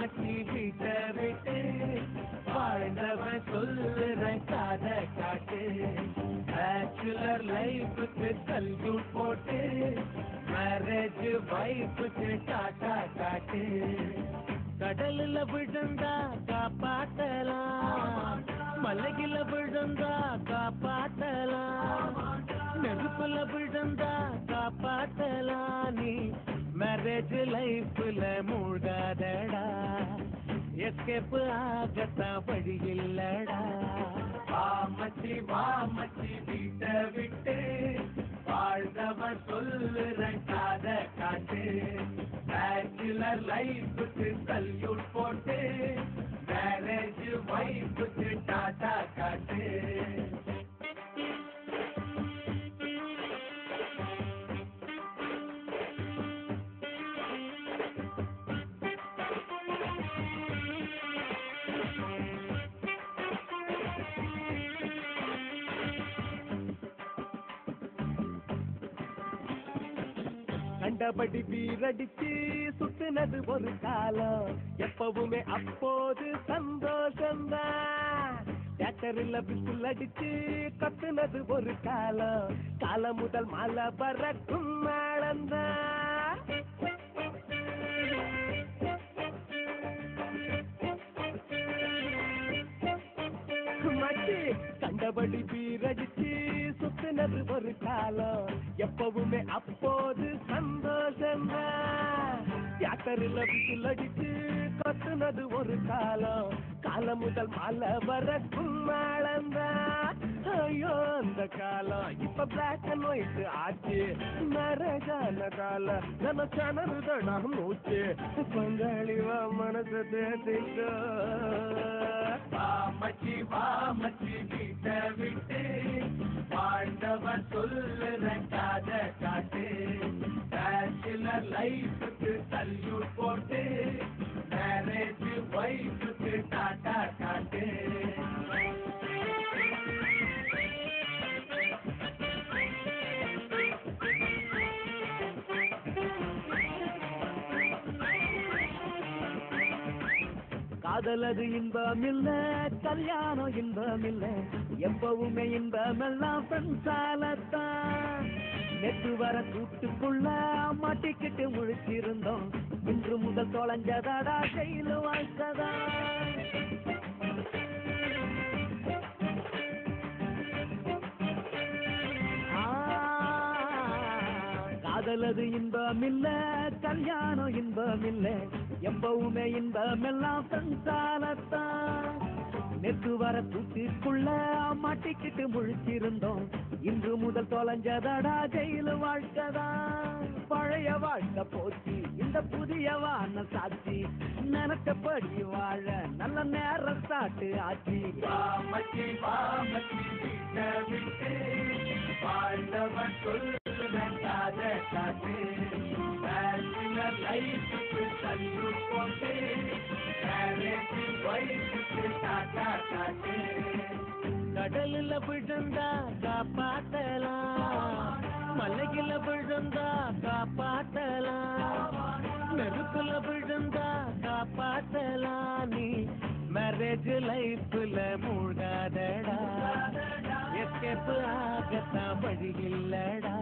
மச்சி வீட்டை விட்டு வாழ்ந்தவன் சொல்லுற கதை காட்டு பேச்சுலர் லைஃபுக்கு சல்யூட் போட்டு மேரேஜ் வைஃபுக்கு டாட்டா காட்டு கடல்ல விழுந்தா காப்பாத்தலாம் மலையில விழுந்தா காப்பாத்தலாம் நெருப்புல விழுந்தா காப்பாத்தலாம் நீ மேரேஜ் லைஃப்ல மூழ்காதடா எஸ்கேப் ஆகத்தான் வழி இல்லடா வா மச்சி வீட்டை விட்டு வாழ்ந்தவன் சொல்லுற கதை காட்டு பேச்சுலர் லைஃபுக்கு சல்யூட் போட்டு மேரேஜ் வைஃபுக்கு டாட்டா காட்டு கண்டபடி வீரடிச்சு சுட்டுனது ஒரு காலம் எப்பவுமே அப்போது சந்தோஷம்தான் தியேட்டரில் பிஸ்டில் அடிச்சு கத்துனது ஒரு காலம் முதல் மலை பறக்கும் மேளந்தான் கண்டபடி வீரடிச்சு சுத்தினது ஒரு காலம் எப்பவுமே அப்போது சந்தோஷம் தியேட்டரில் விசில் அடிச்சு கத்துனது ஒரு காலம் முதல் மலை வரக்கும் மேளந்தான் ஐயோ அந்த காலம் இப்ப பிளாக் அண்ட் ஒயிட் ஆச்சு நரகான காலம் நம்ம கணருதடா மூச்சு பங்காளிவா மனசு தேசிக்கோ வா மச்சி வீட்டை விட்டு வாழ்ந்தவன் சொல்லுற கதை காட்டு பேச்சுலர் லைஃபுக்கு சல்யூட் போட்டு மேரேஜ் வைஃபுக்கு டாட்டா காட்டு காதலது இன்பம் இல்ல கல்யாணம் இன்பம் இல்ல எப்பவுமே இன்பமெல்லாம் ஃப்ரெண்ட்ஸாலத்தான் நெட்டு வர கூட்டுக்குள்ள மாட்டிக்கிட்டு முழிச்சிருந்தோம் இன்று முதல் தொலைஞ்சதாடா கையில் வாழ்க்கதான் காதலது இன்பம் இல்ல கல்யாணம் இன்பம் இல்ல எப்பவுமே இன்பமெல்லாம் ஃப்ரெண்ட்ஸாலத்தான் நெட்டு வர கூட்டிக்குள்ள மாட்டிக்கிட்டு முழிச்சிருந்தோம் இன்று முதல் தொலைஞ்சதடா ஜெயிலு வாழ்க்கைதான் பழைய வாழ்க்கை போச்சு இந்த புதிய வான சாட்சி நினைச்சபடி வாழ நல்ல நேரம் சாட்டு ஆச்சு மச்சி வீட்டை விட்டு வாழ்ந்தவன் சொல்லுற கதை காட்டு பேச்சுலர் லைஃபுக்கு சல்யூட் போட்டு மேரேஜ் வைஃபுக்கு டாட்டா காட்டு கடல்ல விழுந்தா காப்பாத்தலாம் மலையில விழுந்தா காப்பாத்தலாம் நெருப்புல விழுந்தா காப்பாத்தலாம் நீ மேரேஜ் லைஃப்ல மூழ்காதடா எஸ்கேப் ஆகத்தான் வழி இல்லடா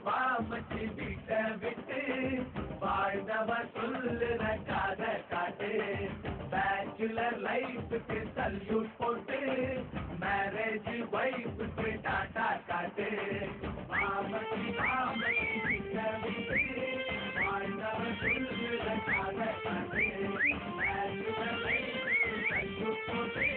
வா மச்சி வீட்டை விட்டு வாழ்ந்தவன் சொல்லுற கதை காட்டு பேச்சுலர் லைஃபுக்கு சல்யூட் போட்டு மேரேஜ் வைஃபுக்கு டாட்டா காட்டு வா மச்சி வீட்டை விட்டு வாழ்ந்தவன் சொல்லுற கதை காட்டு பேச்சுலர் லைஃபுக்கு சல்யூட் போட்டு